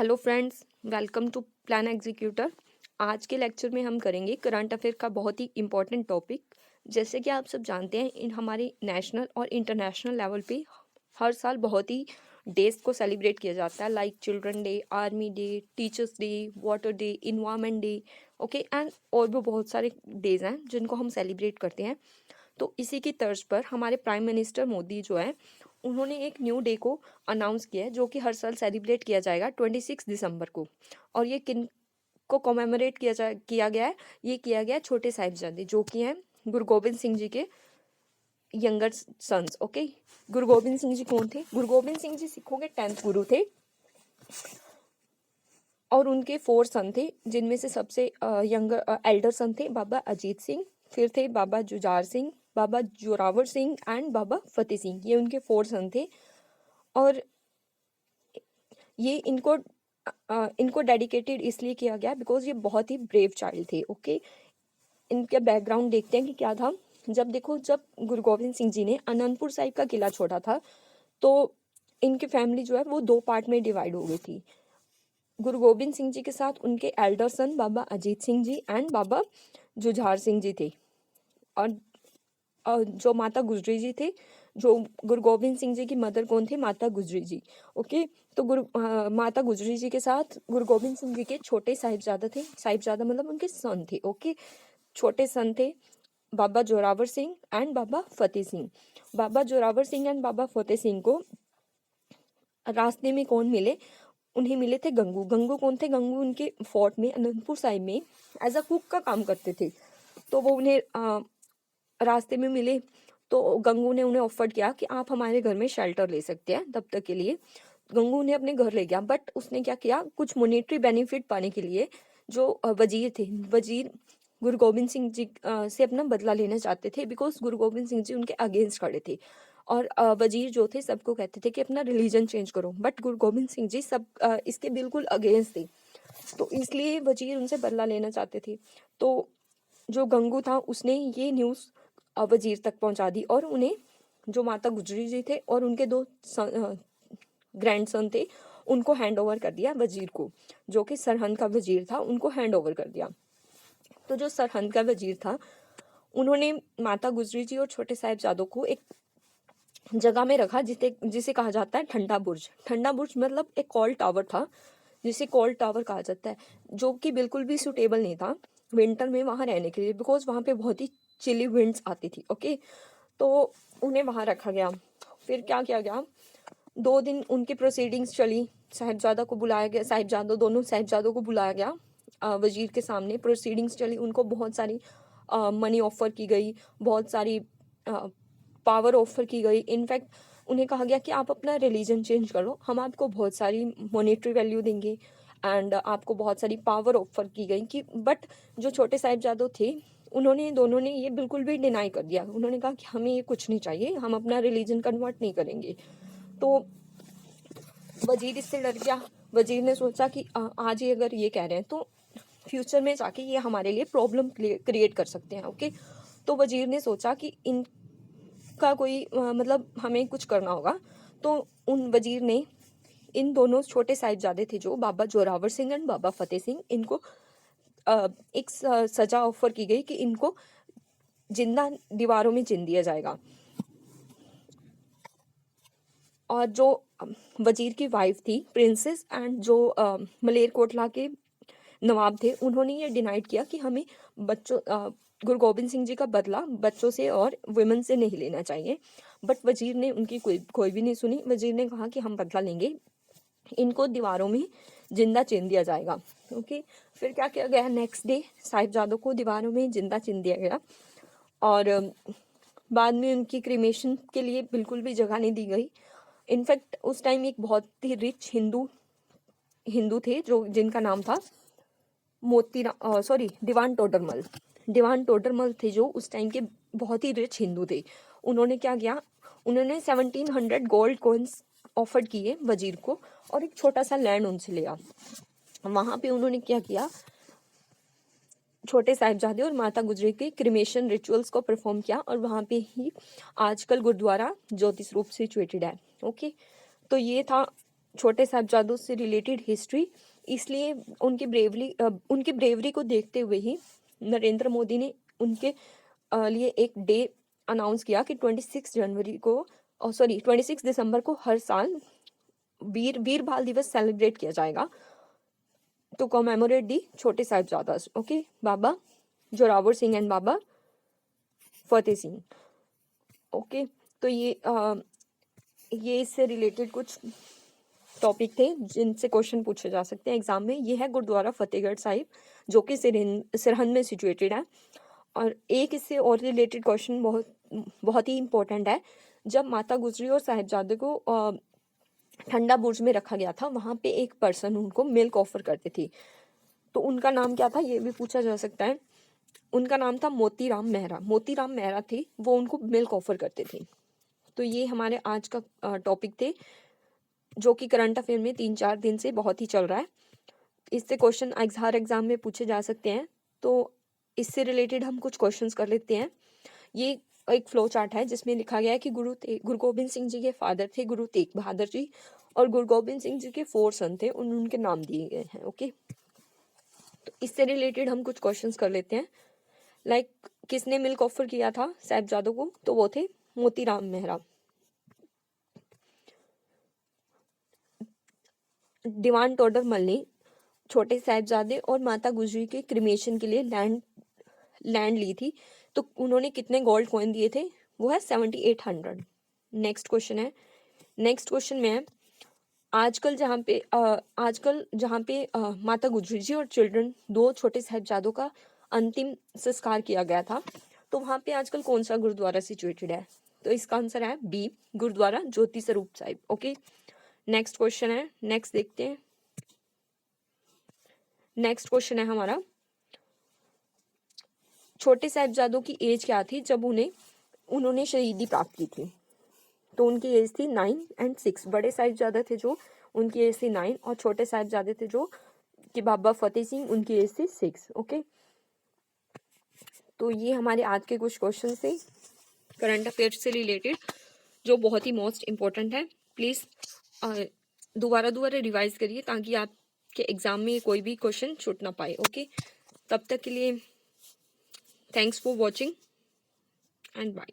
Hello friends, welcome to plan executor. आज के lecture में हम करेंगे करंट अफेयर का बहुत ही इम्पोर्टेंट टॉपिक। जैसे कि आप सब जानते हैं, इन हमारे नेशनल और इंटरनेशनल लेवल पे हर साल बहुत ही डेज को सेलिब्रेट किया जाता है, like children day, army day, teachers day, water day, environment day, okay and और भी बहुत सारे डेज हैं जिनको हम सेलिब्रेट करते हैं। तो इसी की तर्ज पर हमारे प्राइम मिनिस्टर मोदी जो है, उन्होंने एक न्यू डे को अनाउंस किया है जो कि हर साल सेलिब्रेट किया जाएगा 26 दिसंबर को। और ये किन को कॉमेमोरेट किया गया है? ये किया गया है छोटे साहिबजादे जो कि हैं गुरु गोबिंद सिंह जी के younger sons. Okay, Guru Gobind Singh ji कौन थे? गुरु गोबिंद सिंह जी सिखों के 10th गुरु थे और उनके 4 सन थे, जिनमें से सबसे यंगर एल्डर सन थे बाबा अजीत सिंह, फिर थे बाबा जुझार सिंह, बाबा जोरावर सिंह एंड बाबा फतेह सिंह। ये उनके 4 सन थे और ये इनको डेडिकेटेड इसलिए किया गया बिकॉज ये बहुत ही ब्रेव चाइल्ड थे। ओके, इनके बैकग्राउंड देखते हैं कि क्या था। जब गुरु गोबिंद सिंह जी ने आनंदपुर साहिब का किला छोड़ा था, तो इनकी फैमिली जो है वो 2 पार्ट में डिवाइड हो गई थी। गुरु गोबिंद सिंह जी के साथ उनके elder son Baba Ajit Singh ji and Baba Jujhar Singh ji थे। और जो माता गुजरी जी थे, जो गुरु गोबिंद सिंह जी की मदर कौन थे? माता गुजरी जी। ओके, तो माता गुजरी जी के साथ गुरु गोबिंद सिंह जी के छोटे साहिबजादा थे। साहिबजादा मतलब उनके सन थे। ओके, छोटे सन थे बाबा जोरावर सिंह एंड बाबा फतेह सिंह। बाबा जोरावर सिंह एंड बाबा फतेह सिंह को रास्ते में कौन मिले? उन्हें मिले थे गंगू। गंगू कौन थे? गंगू उनके फोर्ट में अनंतपुर साहिब में एज अ कुक का काम करते थे। तो वो उन्हें रास्ते में मिले, तो गंगू ने उन्हें ऑफर किया कि आप हमारे घर में शेल्टर ले सकते हैं तब तक के लिए। गंगू उन्हें अपने घर ले गया, बट उसने क्या किया, कुछ मॉनेटरी बेनिफिट पाने के लिए जो वजीर थे, वजीर गुरु गोबिंद सिंह जी से अपना बदला लेना चाहते थे, बिकॉज गुरु गोबिंद सिंह जी उनके अगेंस्ट खड़े थे। और वजीर जो थे सबको कहते थे कि अपना रिलीजन चेंज करो, बट गुरु गोबिंद सिंह जी सब इसके बिल्कुल अगेंस्ट थे। तो इसलिए वजीर उनसे बदला लेना चाहते थे। तो जो गंगू था उसने ये न्यूज़ वजीर तक पहुंचा दी और उन्हें, जो माता गुजरी जी थे और उनके 2 ग्रैंडसन थे, उनको हैंड ओवर कर दिया वजीर को। जो कि सरहंद का वजीर था, उनको हैंड ओवर कर दिया। तो जो सरहंद का वजीर था, उन्होंने माता गुजरी जी और छोटे साहिबजादों को एक जगह में रखा जिसे जिसे कहा जाता है ठंडा बुर्ज। ठंडा बुर्ज मतलब एक कॉल टावर था, जिसे कॉल टावर कहा जाता है, जो कि बिल्कुल भी सुटेबल नहीं था विंटर में वहाँ रहने के लिए, बिकॉज वहाँ पे बहुत ही चिली विंड्स आती थी। ओके, तो उन्हें वहाँ रखा गया। फिर क्या किया गया, 2 दिन उनकी प्रोसीडिंग्स चली। साहिबजादा को बुलाया गया, दोनों साहिबजादों को बुलाया गया वजीर के सामने। प्रोसीडिंग्स चली, उनको बहुत सारी मनी ऑफर की गई, बहुत सारी पावर ऑफर की गई। इनफैक्ट उन्हें कहा गया कि आप अपना रिलीजन चेंज करो, हम आपको बहुत सारी मॉनेटरी वैल्यू देंगे एंड आपको बहुत सारी पावर ऑफर की गई कि, बट जो छोटे साहिबजादों थे, दोनों ने ये बिल्कुल भी डिनाई कर दिया। उन्होंने कहा कि हमें ये कुछ नहीं चाहिए, हम अपना रिलीजन कन्वर्ट नहीं करेंगे। तो वजीर इससे डर गया। वजीर ने सोचा कि आज ही अगर ये कह रहे हैं तो फ्यूचर में जाके ये हमारे लिए प्रॉब्लम क्रिएट कर सकते हैं। ओके, तो वजीर ने सोचा कि इनका कोई मतलब हमें कुछ करना होगा। तो उन वजीर ने इन दोनों छोटे साहिबजादे थे, जो बाबा जोरावर सिंह एंड बाबा फतेह सिंह, इनको एक सजा ऑफर की गई कि इनको जिंदा दीवारों में चिन दिया जाएगा। और जो वजीर की वाइफ थी प्रिंसेस एंड जो मलेरकोटला के नवाब थे, उन्होंने ये डिनाइड किया कि हमें गुरु गोबिंद सिंह जी का बदला बच्चों से और वुमेन से नहीं लेना चाहिए। बट वजीर ने उनकी कोई भी नहीं सुनी। वजीर ने कहा कि हम बदला लेंगे, इनको दीवारों में जिंदा चिन दिया जाएगा। ओके, फिर क्या किया गया, नेक्स्ट डे साहिबजादों को दीवारों में जिंदा चिन दिया गया। और बाद में उनकी क्रिमेशन के लिए बिल्कुल भी जगह नहीं दी गई। इनफैक्ट उस टाइम एक बहुत ही रिच हिंदू थे, जो जिनका नाम था दीवान टोडरमल। दीवान टोडरमल थे, जो उस टाइम के बहुत ही रिच हिंदू थे। उन्होंने क्या किया, उन्होंने 1700 गोल्ड कॉइन्स ऑफर किए वजीर को और एक छोटा सा लैंड उनसे लिया। वहां पे उन्होंने क्या किया, छोटे साहिबजादे और माता गुजरी के क्रिमेशन रिचुअल्स को परफॉर्म किया और वहां पे ही आजकल गुरुद्वारा ज्योति स्वरूप सिचुएटेड है। ओके, तो ये था छोटे साहबजादों से रिलेटेड हिस्ट्री, इसलिए उनकी ब्रेवरी को देखते हुए ही नरेंद्र मोदी ने उनके लिए एक डे अनाउंस किया कि 26 दिसंबर को हर साल वीर बाल दिवस सेलिब्रेट किया जाएगा टू कमेमोरेट दी छोटे Sahibzadas, okay, Baba Zorawar Singh and Baba Fateh Singh, okay. तो ये इससे रिलेटेड कुछ टॉपिक थे जिनसे क्वेश्चन पूछे जा सकते हैं एग्जाम में। ये है गुरुद्वारा फतेहगढ़ साहिब जो कि सरहिंद में सिचुएटेड है। और एक इससे और रिलेटेड क्वेश्चन बहुत ही इंपॉर्टेंट है। जब माता गुजरी और साहिबजादे को ठंडा बुर्ज में रखा गया था, वहाँ पे एक पर्सन उनको मिल्क ऑफर करते थे, तो उनका नाम क्या था ये भी पूछा जा सकता है। उनका नाम था मोतीराम मेहरा। मोतीराम मेहरा थे, वो उनको मिल्क ऑफर करते थे। तो ये हमारे आज का टॉपिक थे जो कि करंट अफेयर में 3-4 दिन से बहुत ही चल रहा है। इससे क्वेश्चन हर एग्जाम में पूछे जा सकते हैं। तो इससे रिलेटेड हम कुछ क्वेश्चंस कर लेते हैं। ये एक फ्लो चार्ट है जिसमें लिखा गया है कि गुरु गोबिंद सिंह जी के फादर थे गुरु तेग बहादुर जी, और गुरु गोबिंद सिंह जी के 4 सन थे, उनके नाम दिए गए हैं, ओके। तो इससे रिलेटेड हम कुछ क्वेश्चंस कर लेते हैं। लाइक किसने मिल्क ऑफर किया था साहिबजादों को, तो वो थे मोतीराम मेहरा। दीवान टोडरमल ने छोटे साहिबजादे और माता गुजरी के क्रिमेशन के लिए लैंड ली थी, तो उन्होंने कितने गोल्ड कॉइन दिए थे, वो है 7800। नेक्स्ट क्वेश्चन में है आजकल जहाँ पे माता गुजरी जी और चिल्ड्रन 2 छोटे साहिबजादों का अंतिम संस्कार किया गया था, तो वहाँ पे आजकल कौन सा गुरुद्वारा सिचुएटेड है, तो इसका आंसर है बी, गुरुद्वारा ज्योति स्वरूप साहिब, ओके। नेक्स्ट क्वेश्चन है हमारा, छोटे साहिबजादों की एज क्या थी जब उन्होंने शहीदी प्राप्त की थी, तो उनकी एज थी 9 और 6। बड़े साहिबजादे थे जो, उनकी एज थी 9, और छोटे साहिबजादे थे जो कि बाबा फतेह सिंह, उनकी एज थी 6, ओके। तो ये हमारे आज के कुछ क्वेश्चन थे करंट अफेयर से रिलेटेड जो बहुत ही मोस्ट इम्पोर्टेंट है। प्लीज़ दोबारा रिवाइज करिए ताकि आपके एग्जाम में कोई भी क्वेश्चन छूट ना पाए, ओके। तब तक के लिए thanks for watching and bye.